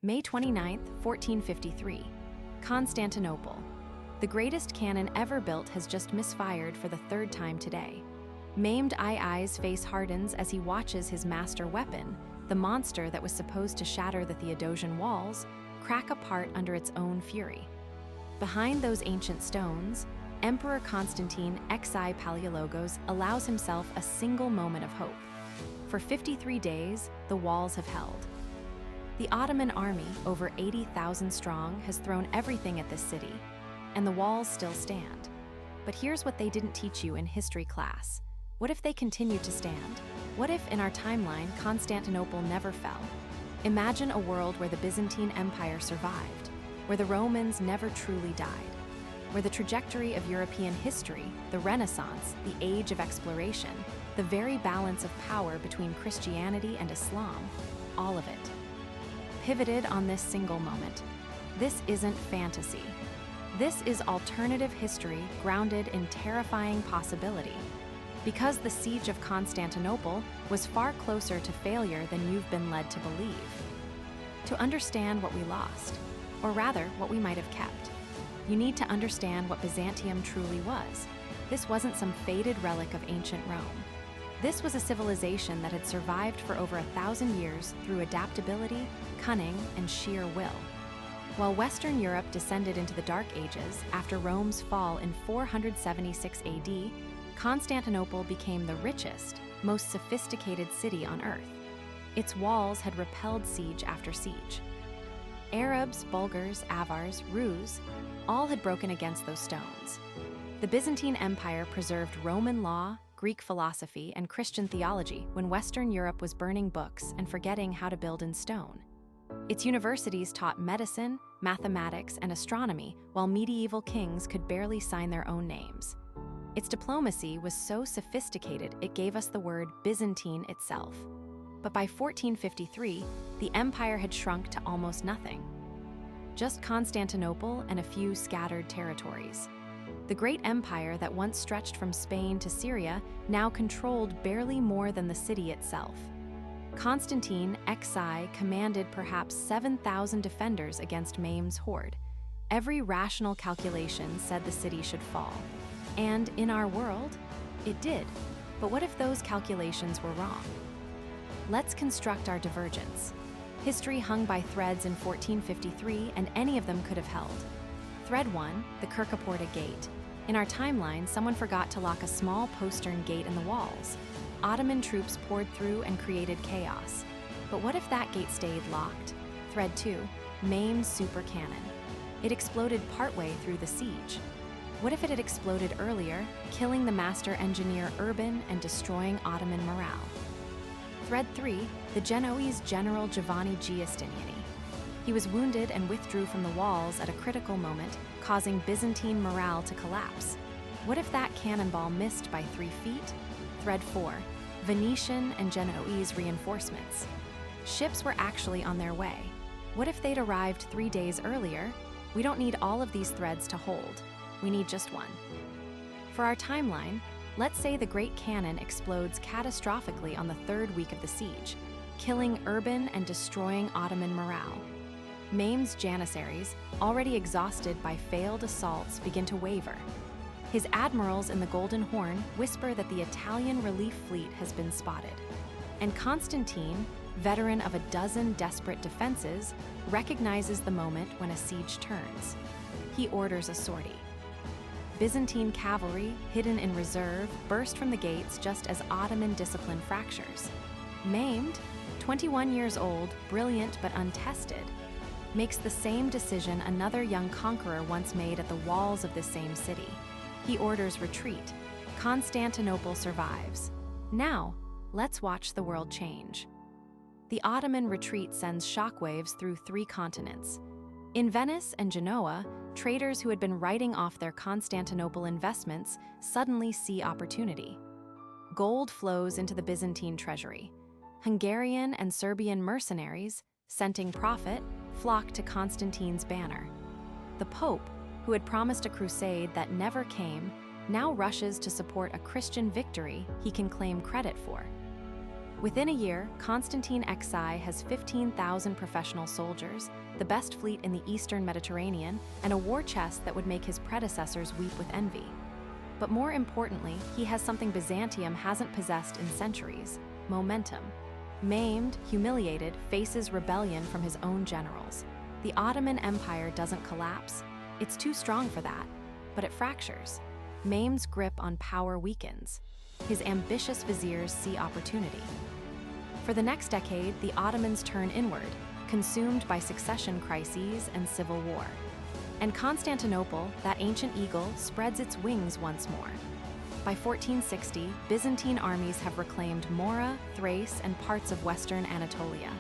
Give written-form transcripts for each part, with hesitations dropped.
May 29, 1453. Constantinople. The greatest cannon ever built has just misfired for the third time today. Maimed II's face hardens as he watches his master weapon, the monster that was supposed to shatter the Theodosian Walls, crack apart under its own fury. Behind those ancient stones, Emperor Constantine XI Palaiologos allows himself a single moment of hope. For 53 days, the walls have held. The Ottoman army, over 80,000 strong, has thrown everything at this city, and the walls still stand. But here's what they didn't teach you in history class. What if they continue to stand? What if, in our timeline, Constantinople never fell? Imagine a world where the Byzantine Empire survived, where the Romans never truly died, where the trajectory of European history, the Renaissance, the age of exploration, the very balance of power between Christianity and Islam, all of it pivoted on this single moment. This isn't fantasy. This is alternative history grounded in terrifying possibility. Because the Siege of Constantinople was far closer to failure than you've been led to believe. To understand what we lost, or rather, what we might have kept, you need to understand what Byzantium truly was. This wasn't some faded relic of ancient Rome. This was a civilization that had survived for over 1,000 years through adaptability, cunning, and sheer will. While Western Europe descended into the Dark Ages after Rome's fall in 476 AD, Constantinople became the richest, most sophisticated city on Earth. Its walls had repelled siege after siege. Arabs, Bulgars, Avars, Rus, all had broken against those stones. The Byzantine Empire preserved Roman law, Greek philosophy, and Christian theology when Western Europe was burning books and forgetting how to build in stone. Its universities taught medicine, mathematics, and astronomy, while medieval kings could barely sign their own names. Its diplomacy was so sophisticated it gave us the word Byzantine itself. But by 1453, the empire had shrunk to almost nothing. Just Constantinople and a few scattered territories. The great empire that once stretched from Spain to Syria now controlled barely more than the city itself. Constantine XI commanded perhaps 7,000 defenders against Mehmed's horde. Every rational calculation said the city should fall. And in our world, it did. But what if those calculations were wrong? Let's construct our divergence. History hung by threads in 1453, and any of them could have held. Thread 1, the Kirkaporta Gate. In our timeline, someone forgot to lock a small postern gate in the walls. Ottoman troops poured through and created chaos. But what if that gate stayed locked? Thread 2, Mehmed's super cannon. It exploded partway through the siege. What if it had exploded earlier, killing the master engineer Urban and destroying Ottoman morale? Thread 3, the Genoese general Giovanni Giustiniani. He was wounded and withdrew from the walls at a critical moment, causing Byzantine morale to collapse. What if that cannonball missed by 3 feet? Thread 4, Venetian and Genoese reinforcements. Ships were actually on their way. What if they'd arrived 3 days earlier? We don't need all of these threads to hold. We need just one. For our timeline, let's say the Great Cannon explodes catastrophically on the 3rd week of the siege, killing Urban and destroying Ottoman morale. Mehmed's janissaries, already exhausted by failed assaults, begin to waver. His admirals in the Golden Horn whisper that the Italian relief fleet has been spotted. And Constantine, veteran of a dozen desperate defenses, recognizes the moment when a siege turns. He orders a sortie. Byzantine cavalry, hidden in reserve, burst from the gates just as Ottoman discipline fractures. Mehmed, 21 years old, brilliant but untested, makes the same decision another young conqueror once made at the walls of this same city. He orders retreat. Constantinople survives. Now, let's watch the world change. The Ottoman retreat sends shockwaves through 3 continents. In Venice and Genoa, traders who had been writing off their Constantinople investments suddenly see opportunity. Gold flows into the Byzantine treasury. Hungarian and Serbian mercenaries, scenting profit, flock to Constantine's banner. The Pope, who had promised a crusade that never came, now rushes to support a Christian victory he can claim credit for. Within a year, Constantine XI has 15,000 professional soldiers, the best fleet in the Eastern Mediterranean, and a war chest that would make his predecessors weep with envy. But more importantly, he has something Byzantium hasn't possessed in centuries: momentum. Maimed, humiliated, faces rebellion from his own generals. The Ottoman Empire doesn't collapse. It's too strong for that, but it fractures. Mehmed's grip on power weakens. His ambitious viziers see opportunity. For the next decade, the Ottomans turn inward, consumed by succession crises and civil war. And Constantinople, that ancient eagle, spreads its wings once more. By 1460, Byzantine armies have reclaimed Mora, Thrace, and parts of western Anatolia.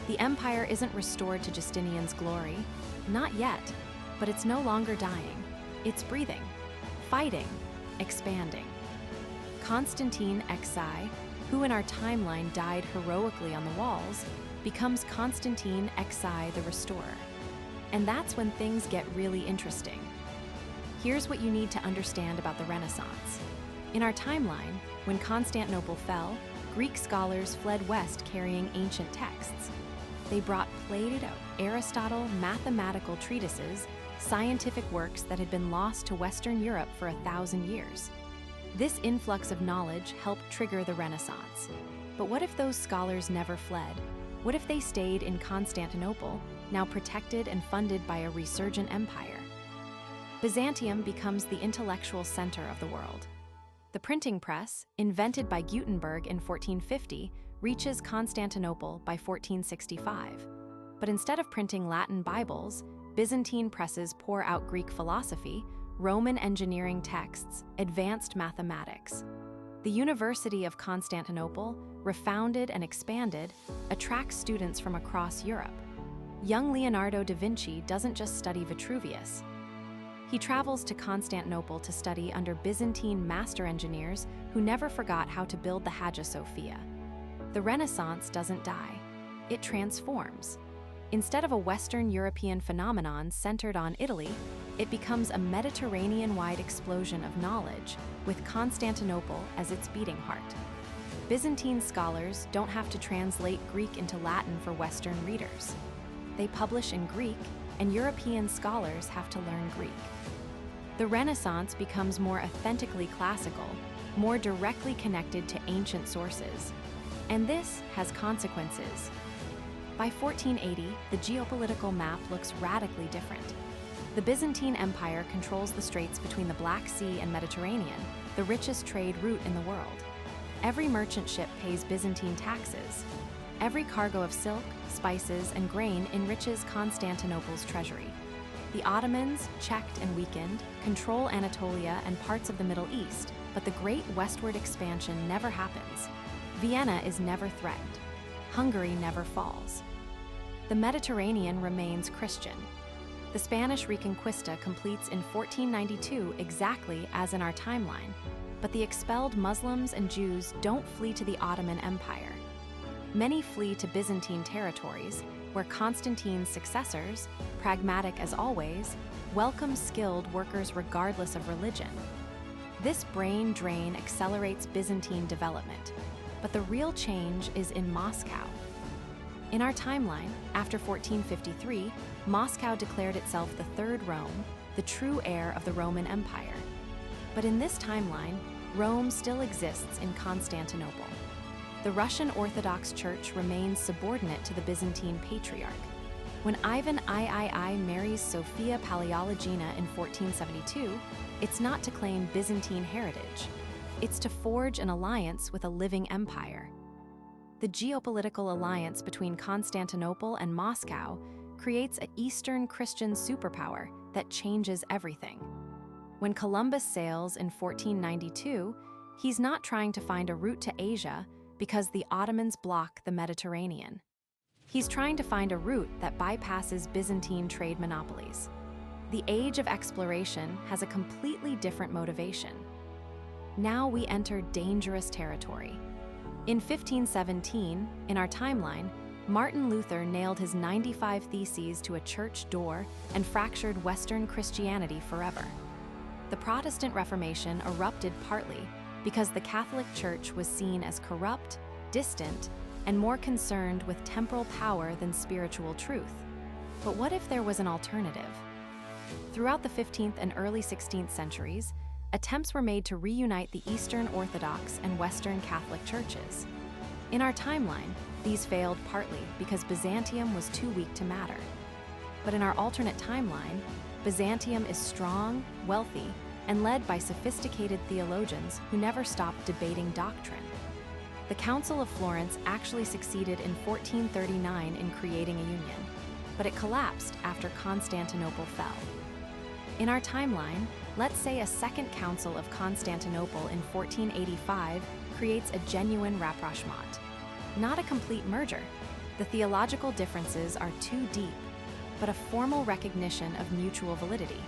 The empire isn't restored to Justinian's glory. Not yet, but it's no longer dying. It's breathing, fighting, expanding. Constantine XI, who in our timeline died heroically on the walls, becomes Constantine XI the Restorer. And that's when things get really interesting. Here's what you need to understand about the Renaissance. In our timeline, when Constantinople fell, Greek scholars fled west carrying ancient texts. They brought Plato, Aristotle, mathematical treatises, scientific works that had been lost to Western Europe for 1,000 years. This influx of knowledge helped trigger the Renaissance. But what if those scholars never fled? What if they stayed in Constantinople, now protected and funded by a resurgent empire? Byzantium becomes the intellectual center of the world. The printing press, invented by Gutenberg in 1450, reaches Constantinople by 1465. But instead of printing Latin Bibles, Byzantine presses pour out Greek philosophy, Roman engineering texts, advanced mathematics. The University of Constantinople, refounded and expanded, attracts students from across Europe. Young Leonardo da Vinci doesn't just study Vitruvius. He travels to Constantinople to study under Byzantine master engineers who never forgot how to build the Hagia Sophia. The Renaissance doesn't die, it transforms. Instead of a Western European phenomenon centered on Italy, it becomes a Mediterranean-wide explosion of knowledge, with Constantinople as its beating heart. Byzantine scholars don't have to translate Greek into Latin for Western readers. They publish in Greek, and European scholars have to learn Greek. The Renaissance becomes more authentically classical, more directly connected to ancient sources. And this has consequences. By 1480, the geopolitical map looks radically different. The Byzantine Empire controls the straits between the Black Sea and Mediterranean, the richest trade route in the world. Every merchant ship pays Byzantine taxes. Every cargo of silk, spices, and grain enriches Constantinople's treasury. The Ottomans, checked and weakened, control Anatolia and parts of the Middle East, but the great westward expansion never happens. Vienna is never threatened. Hungary never falls. The Mediterranean remains Christian. The Spanish Reconquista completes in 1492 exactly as in our timeline, but the expelled Muslims and Jews don't flee to the Ottoman Empire. Many flee to Byzantine territories, where Constantine's successors, pragmatic as always, welcome skilled workers regardless of religion. This brain drain accelerates Byzantine development, but the real change is in Moscow. In our timeline, after 1453, Moscow declared itself the Third Rome, the true heir of the Roman Empire. But in this timeline, Rome still exists in Constantinople. The Russian Orthodox Church remains subordinate to the Byzantine Patriarch. When Ivan III marries Sophia Paleologina in 1472, it's not to claim Byzantine heritage. It's to forge an alliance with a living empire. The geopolitical alliance between Constantinople and Moscow creates an Eastern Christian superpower that changes everything. When Columbus sails in 1492, he's not trying to find a route to Asia because the Ottomans block the Mediterranean. He's trying to find a route that bypasses Byzantine trade monopolies. The age of exploration has a completely different motivation. Now we enter dangerous territory. In 1517, in our timeline, Martin Luther nailed his 95 Theses to a church door and fractured Western Christianity forever. The Protestant Reformation erupted partly because the Catholic Church was seen as corrupt, distant, and more concerned with temporal power than spiritual truth. But what if there was an alternative? Throughout the 15th and early 16th centuries, attempts were made to reunite the Eastern Orthodox and Western Catholic churches. In our timeline, these failed partly because Byzantium was too weak to matter. But in our alternate timeline, Byzantium is strong, wealthy, and led by sophisticated theologians who never stopped debating doctrine. The Council of Florence actually succeeded in 1439 in creating a union, but it collapsed after Constantinople fell. In our timeline, let's say a second Council of Constantinople in 1485 creates a genuine rapprochement. Not a complete merger. The theological differences are too deep, but a formal recognition of mutual validity.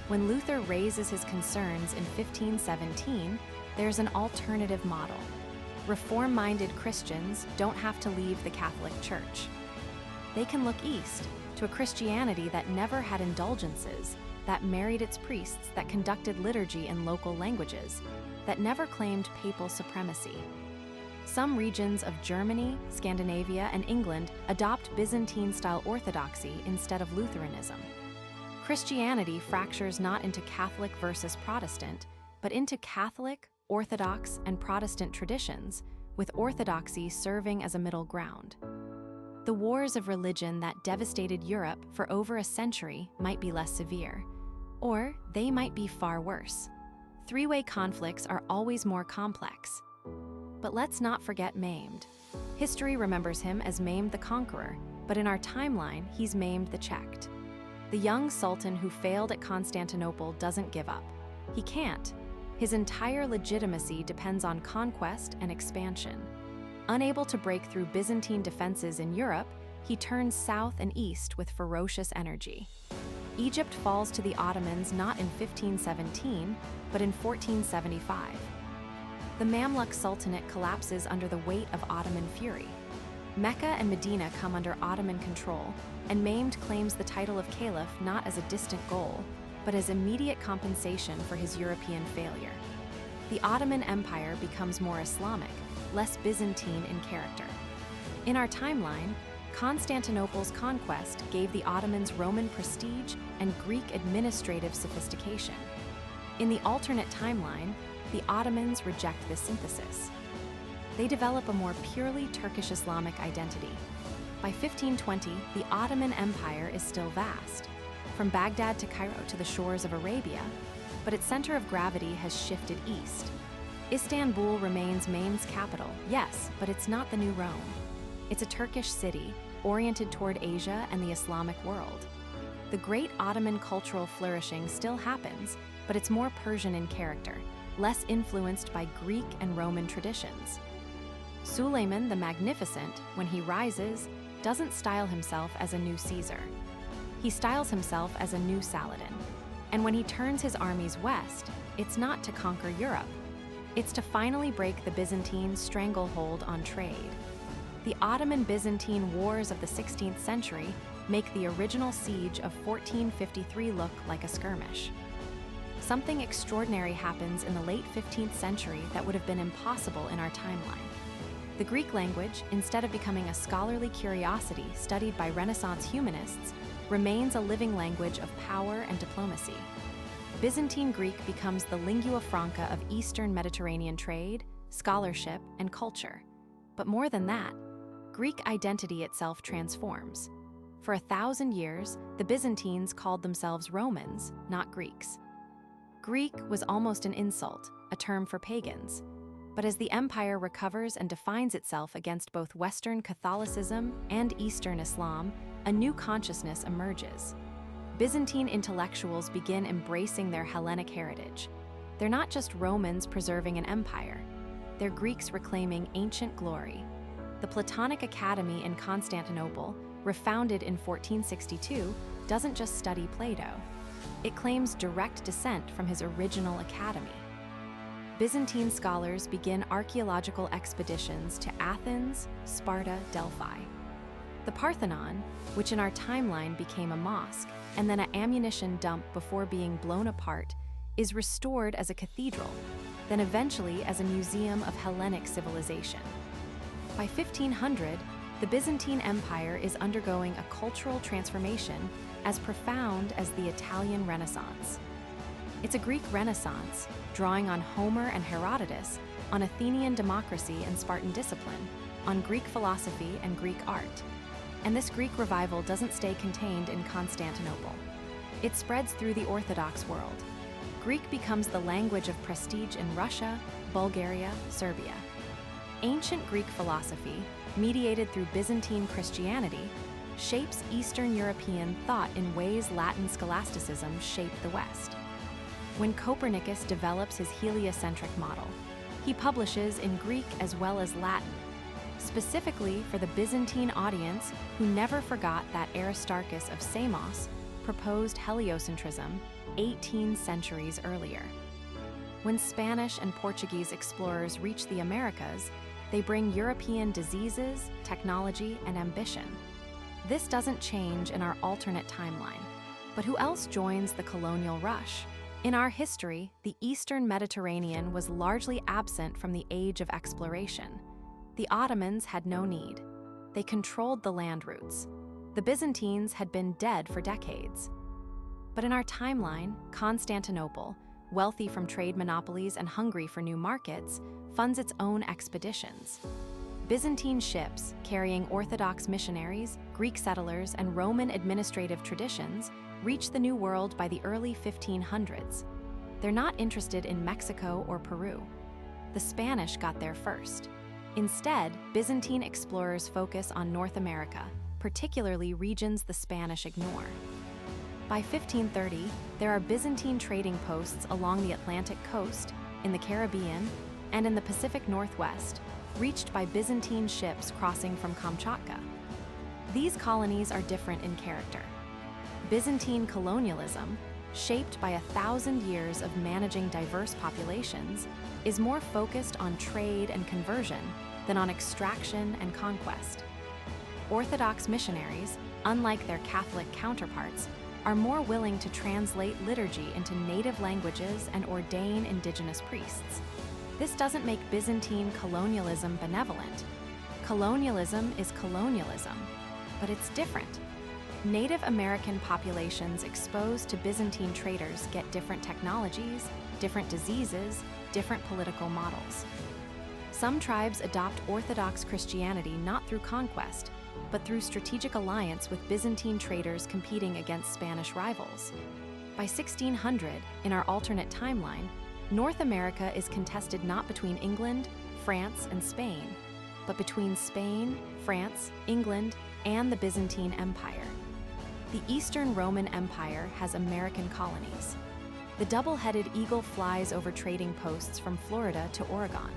When Luther raises his concerns in 1517, there's an alternative model. Reform-minded Christians don't have to leave the Catholic Church. They can look east to a Christianity that never had indulgences, that married its priests, that conducted liturgy in local languages, that never claimed papal supremacy. Some regions of Germany, Scandinavia, and England adopt Byzantine-style orthodoxy instead of Lutheranism. Christianity fractures not into Catholic versus Protestant, but into Catholic, Orthodox, and Protestant traditions, with orthodoxy serving as a middle ground. The wars of religion that devastated Europe for over a century might be less severe, or they might be far worse. Three-way conflicts are always more complex. But let's not forget Mehmed. History remembers him as Mehmed the Conqueror, but in our timeline, he's Mehmed the Checked. The young sultan who failed at Constantinople doesn't give up. He can't. His entire legitimacy depends on conquest and expansion. Unable to break through Byzantine defenses in Europe, he turns south and east with ferocious energy. Egypt falls to the Ottomans not in 1517, but in 1475. The Mamluk Sultanate collapses under the weight of Ottoman fury. Mecca and Medina come under Ottoman control, and Mehmed claims the title of caliph not as a distant goal, but as immediate compensation for his European failure. The Ottoman Empire becomes more Islamic, less Byzantine in character. In our timeline, Constantinople's conquest gave the Ottomans Roman prestige and Greek administrative sophistication. In the alternate timeline, the Ottomans reject this synthesis. They develop a more purely Turkish Islamic identity. By 1520, the Ottoman Empire is still vast, from Baghdad to Cairo to the shores of Arabia, but its center of gravity has shifted east. Istanbul remains Mehmed's capital, yes, but it's not the new Rome. It's a Turkish city, oriented toward Asia and the Islamic world. The great Ottoman cultural flourishing still happens, but it's more Persian in character, less influenced by Greek and Roman traditions. Suleiman the Magnificent, when he rises, doesn't style himself as a new Caesar. He styles himself as a new Saladin. And when he turns his armies west, it's not to conquer Europe. It's to finally break the Byzantine stranglehold on trade. The Ottoman-Byzantine wars of the 16th century make the original siege of 1453 look like a skirmish. Something extraordinary happens in the late 15th century that would have been impossible in our timeline. The Greek language, instead of becoming a scholarly curiosity studied by Renaissance humanists, remains a living language of power and diplomacy. Byzantine Greek becomes the lingua franca of Eastern Mediterranean trade, scholarship, and culture. But more than that, Greek identity itself transforms. For 1,000 years, the Byzantines called themselves Romans, not Greeks. Greek was almost an insult, a term for pagans. But as the empire recovers and defines itself against both Western Catholicism and Eastern Islam, a new consciousness emerges. Byzantine intellectuals begin embracing their Hellenic heritage. They're not just Romans preserving an empire. They're Greeks reclaiming ancient glory. The Platonic Academy in Constantinople, refounded in 1462, doesn't just study Plato. It claims direct descent from his original academy. Byzantine scholars begin archaeological expeditions to Athens, Sparta, Delphi. The Parthenon, which in our timeline became a mosque and then an ammunition dump before being blown apart, is restored as a cathedral, then eventually as a museum of Hellenic civilization. By 1500, the Byzantine Empire is undergoing a cultural transformation as profound as the Italian Renaissance. It's a Greek Renaissance, drawing on Homer and Herodotus, on Athenian democracy and Spartan discipline, on Greek philosophy and Greek art. And this Greek revival doesn't stay contained in Constantinople. It spreads through the Orthodox world. Greek becomes the language of prestige in Russia, Bulgaria, Serbia. Ancient Greek philosophy, mediated through Byzantine Christianity, shapes Eastern European thought in ways Latin scholasticism shaped the West. When Copernicus develops his heliocentric model, he publishes in Greek as well as Latin, specifically for the Byzantine audience who never forgot that Aristarchus of Samos proposed heliocentrism 18 centuries earlier. When Spanish and Portuguese explorers reach the Americas, they bring European diseases, technology, and ambition. This doesn't change in our alternate timeline. But who else joins the colonial rush? In our history, the Eastern Mediterranean was largely absent from the age of exploration. The Ottomans had no need. They controlled the land routes. The Byzantines had been dead for decades. But in our timeline, Constantinople, wealthy from trade monopolies and hungry for new markets, funds its own expeditions. Byzantine ships, carrying Orthodox missionaries, Greek settlers, and Roman administrative traditions, reach the New World by the early 1500s. They're not interested in Mexico or Peru. The Spanish got there first. Instead, Byzantine explorers focus on North America, particularly regions the Spanish ignore. By 1530, there are Byzantine trading posts along the Atlantic coast, in the Caribbean, and in the Pacific Northwest, reached by Byzantine ships crossing from Kamchatka. These colonies are different in character. Byzantine colonialism, shaped by 1,000 years of managing diverse populations, is more focused on trade and conversion than on extraction and conquest. Orthodox missionaries, unlike their Catholic counterparts, are more willing to translate liturgy into native languages and ordain indigenous priests. This doesn't make Byzantine colonialism benevolent. Colonialism is colonialism, but it's different. Native American populations exposed to Byzantine traders get different technologies, different diseases, different political models. Some tribes adopt Orthodox Christianity not through conquest, but through strategic alliance with Byzantine traders competing against Spanish rivals. By 1600, in our alternate timeline, North America is contested not between England, France, and Spain, but between Spain, France, England, and the Byzantine Empire. The Eastern Roman Empire has American colonies. The double-headed eagle flies over trading posts from Florida to Oregon.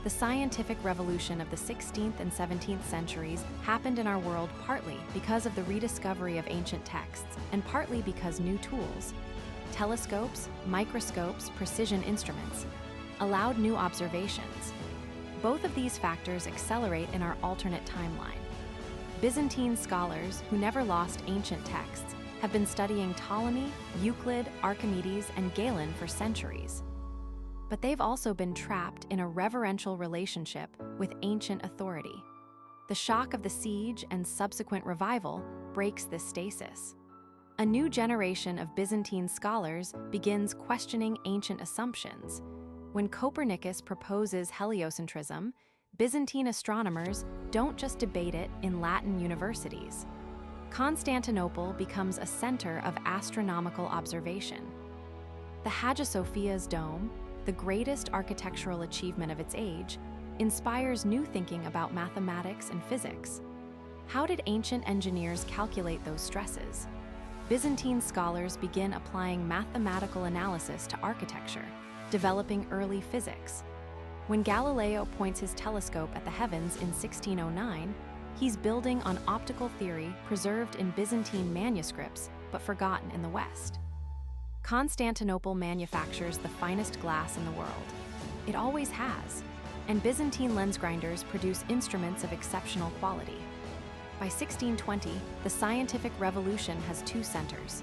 The scientific revolution of the 16th and 17th centuries happened in our world partly because of the rediscovery of ancient texts and partly because new tools, telescopes, microscopes, precision instruments, allowed new observations. Both of these factors accelerate in our alternate timeline. Byzantine scholars who never lost ancient texts have been studying Ptolemy, Euclid, Archimedes, and Galen for centuries. But they've also been trapped in a reverential relationship with ancient authority. The shock of the siege and subsequent revival breaks this stasis. A new generation of Byzantine scholars begins questioning ancient assumptions. When Copernicus proposes heliocentrism, Byzantine astronomers don't just debate it in Latin universities. Constantinople becomes a center of astronomical observation. The Hagia Sophia's dome, the greatest architectural achievement of its age, inspires new thinking about mathematics and physics. How did ancient engineers calculate those stresses? Byzantine scholars begin applying mathematical analysis to architecture, developing early physics. When Galileo points his telescope at the heavens in 1609, he's building on optical theory preserved in Byzantine manuscripts but forgotten in the West. Constantinople manufactures the finest glass in the world. It always has, and Byzantine lens grinders produce instruments of exceptional quality. By 1620, the scientific revolution has two centers.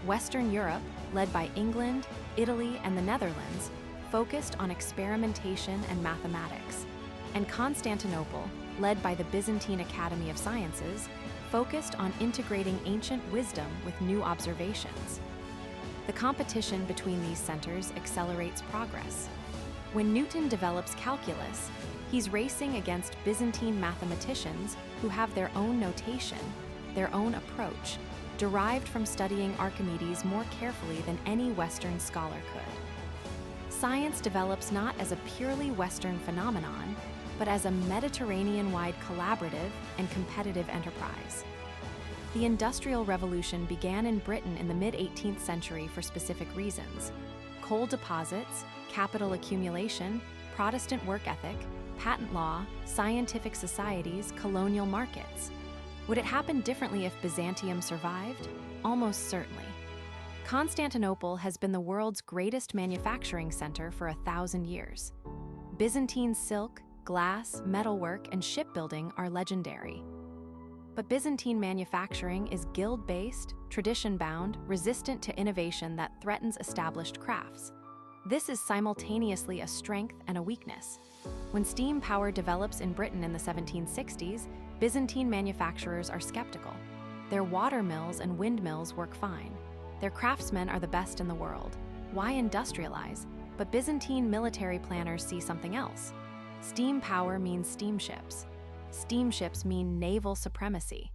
Western Europe, led by England, Italy, and the Netherlands, focused on experimentation and mathematics. and Constantinople, led by the Byzantine Academy of Sciences, focused on integrating ancient wisdom with new observations. The competition between these centers accelerates progress. When Newton develops calculus, he's racing against Byzantine mathematicians who have their own notation, their own approach, derived from studying Archimedes more carefully than any Western scholar could. Science develops not as a purely Western phenomenon, but as a Mediterranean-wide collaborative and competitive enterprise. The Industrial Revolution began in Britain in the mid-18th century for specific reasons: coal deposits, capital accumulation, Protestant work ethic, patent law, scientific societies, colonial markets. Would it happen differently if Byzantium survived? Almost certainly. Constantinople has been the world's greatest manufacturing center for 1,000 years. Byzantine silk, glass, metalwork, and shipbuilding are legendary. But Byzantine manufacturing is guild-based, tradition-bound, resistant to innovation that threatens established crafts. This is simultaneously a strength and a weakness. When steam power develops in Britain in the 1760s, Byzantine manufacturers are skeptical. Their water mills and windmills work fine. Their craftsmen are the best in the world. Why industrialize? But Byzantine military planners see something else. Steam power means steamships. Steamships mean naval supremacy.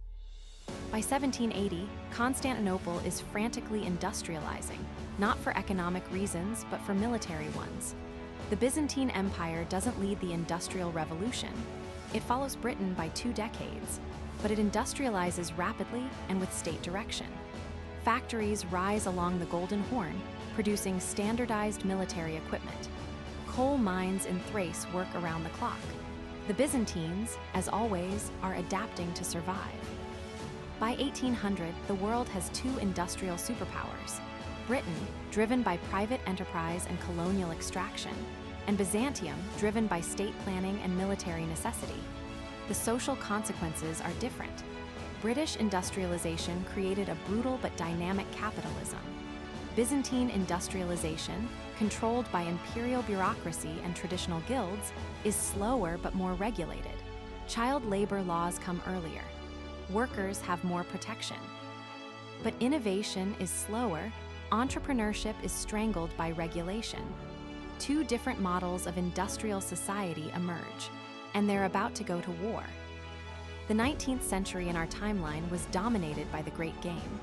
By 1780, Constantinople is frantically industrializing, not for economic reasons, but for military ones. The Byzantine Empire doesn't lead the Industrial Revolution. It follows Britain by 2 decades, but it industrializes rapidly and with state direction. Factories rise along the Golden Horn, producing standardized military equipment. Coal mines in Thrace work around the clock. The Byzantines, as always, are adapting to survive. By 1800, the world has 2 industrial superpowers: Britain, driven by private enterprise and colonial extraction, and Byzantium, driven by state planning and military necessity. The social consequences are different. British industrialization created a brutal but dynamic capitalism. Byzantine industrialization, controlled by imperial bureaucracy and traditional guilds, is slower but more regulated. Child labor laws come earlier. Workers have more protection. But innovation is slower. Entrepreneurship is strangled by regulation. 2 different models of industrial society emerge, and they're about to go to war. The 19th century in our timeline was dominated by the Great Game,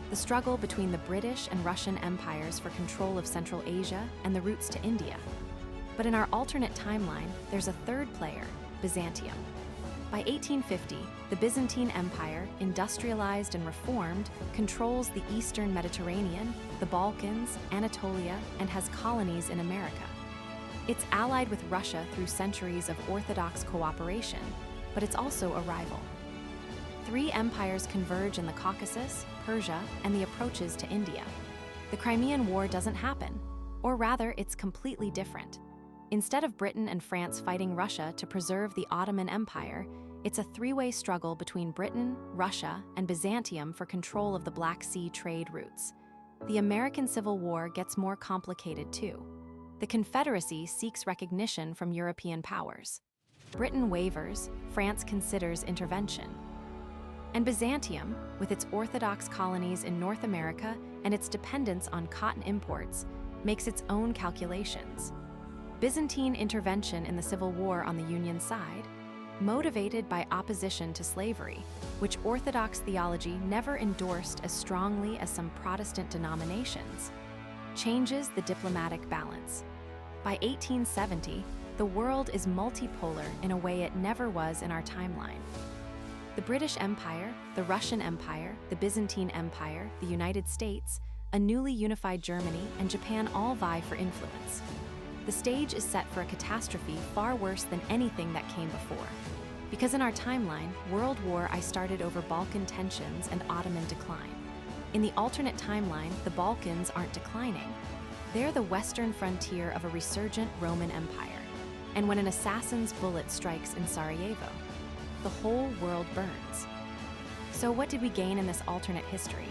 the struggle between the British and Russian empires for control of Central Asia and the routes to India. But in our alternate timeline, there's a third player, Byzantium. By 1850, the Byzantine Empire, industrialized and reformed, controls the Eastern Mediterranean, the Balkans, Anatolia, and has colonies in America. It's allied with Russia through centuries of orthodox cooperation, but it's also a rival. 3 empires converge in the Caucasus, Persia, and the approaches to India. The Crimean War doesn't happen, or rather, it's completely different. Instead of Britain and France fighting Russia to preserve the Ottoman Empire, it's a 3-way struggle between Britain, Russia, and Byzantium for control of the Black Sea trade routes. The American Civil War gets more complicated too. The Confederacy seeks recognition from European powers. Britain wavers, France considers intervention. And Byzantium, with its Orthodox colonies in North America and its dependence on cotton imports, makes its own calculations. Byzantine intervention in the Civil War on the Union side, motivated by opposition to slavery, which Orthodox theology never endorsed as strongly as some Protestant denominations, changes the diplomatic balance. By 1870, the world is multipolar in a way it never was in our timeline. The British Empire, the Russian Empire, the Byzantine Empire, the United States, a newly unified Germany, and Japan all vie for influence. The stage is set for a catastrophe far worse than anything that came before. Because in our timeline, World War I started over Balkan tensions and Ottoman decline. In the alternate timeline, the Balkans aren't declining. They're the western frontier of a resurgent Roman Empire. And when an assassin's bullet strikes in Sarajevo, the whole world burns. So what did we gain in this alternate history?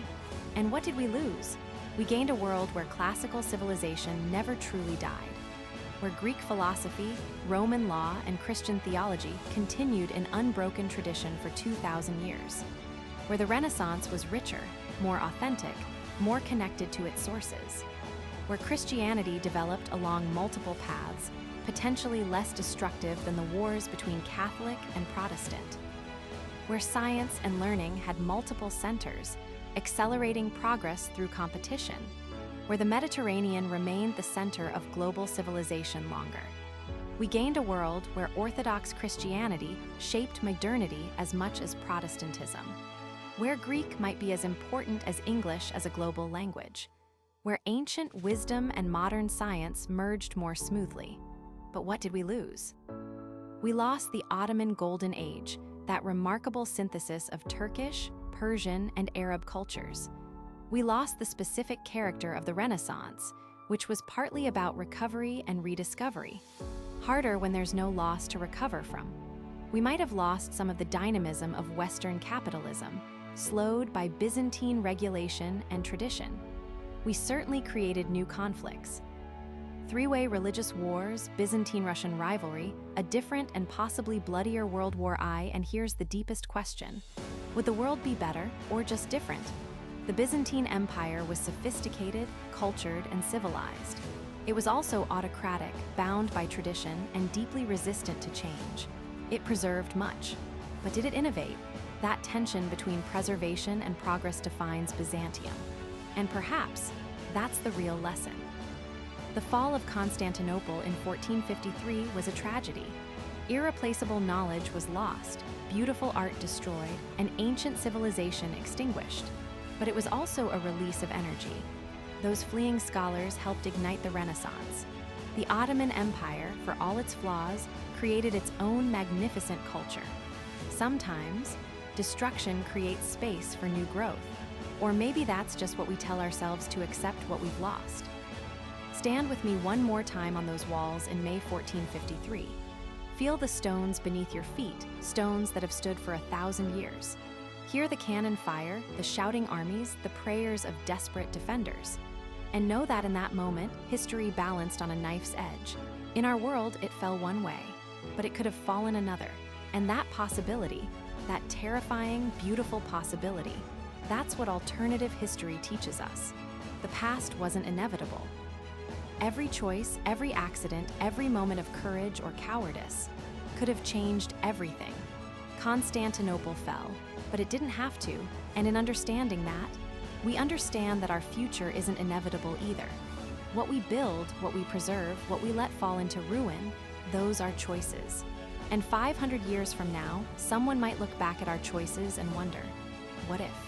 And what did we lose? We gained a world where classical civilization never truly died. where Greek philosophy, Roman law, and Christian theology continued in unbroken tradition for 2,000 years, where the Renaissance was richer, more authentic, more connected to its sources, where Christianity developed along multiple paths, potentially less destructive than the wars between Catholic and Protestant, where science and learning had multiple centers, accelerating progress through competition, where the Mediterranean remained the center of global civilization longer. We gained a world where Orthodox Christianity shaped modernity as much as Protestantism, where Greek might be as important as English as a global language, where ancient wisdom and modern science merged more smoothly. But what did we lose? We lost the Ottoman Golden Age, that remarkable synthesis of Turkish, Persian, and Arab cultures. We lost the specific character of the Renaissance, which was partly about recovery and rediscovery. Harder when there's no loss to recover from. We might have lost some of the dynamism of Western capitalism, slowed by Byzantine regulation and tradition. We certainly created new conflicts. Three-way religious wars, Byzantine-Russian rivalry, a different and possibly bloodier World War I, and here's the deepest question. Would the world be better or just different? The Byzantine Empire was sophisticated, cultured, and civilized. It was also autocratic, bound by tradition, and deeply resistant to change. It preserved much. But did it innovate? That tension between preservation and progress defines Byzantium. And perhaps that's the real lesson. The fall of Constantinople in 1453 was a tragedy. Irreplaceable knowledge was lost, beautiful art destroyed, and ancient civilization extinguished. But it was also a release of energy. Those fleeing scholars helped ignite the Renaissance. The Ottoman Empire, for all its flaws, created its own magnificent culture. Sometimes, destruction creates space for new growth. Or maybe that's just what we tell ourselves to accept what we've lost. Stand with me one more time on those walls in May 1453. Feel the stones beneath your feet, stones that have stood for 1,000 years. Hear the cannon fire, the shouting armies, the prayers of desperate defenders. And know that in that moment, history balanced on a knife's edge. In our world, it fell one way, but it could have fallen another. And that possibility, that terrifying, beautiful possibility, that's what alternative history teaches us. The past wasn't inevitable. Every choice, every accident, every moment of courage or cowardice could have changed everything. Constantinople fell, but it didn't have to, and in understanding that, we understand that our future isn't inevitable either. What we build, what we preserve, what we let fall into ruin, those are choices. And 500 years from now, someone might look back at our choices and wonder, what if?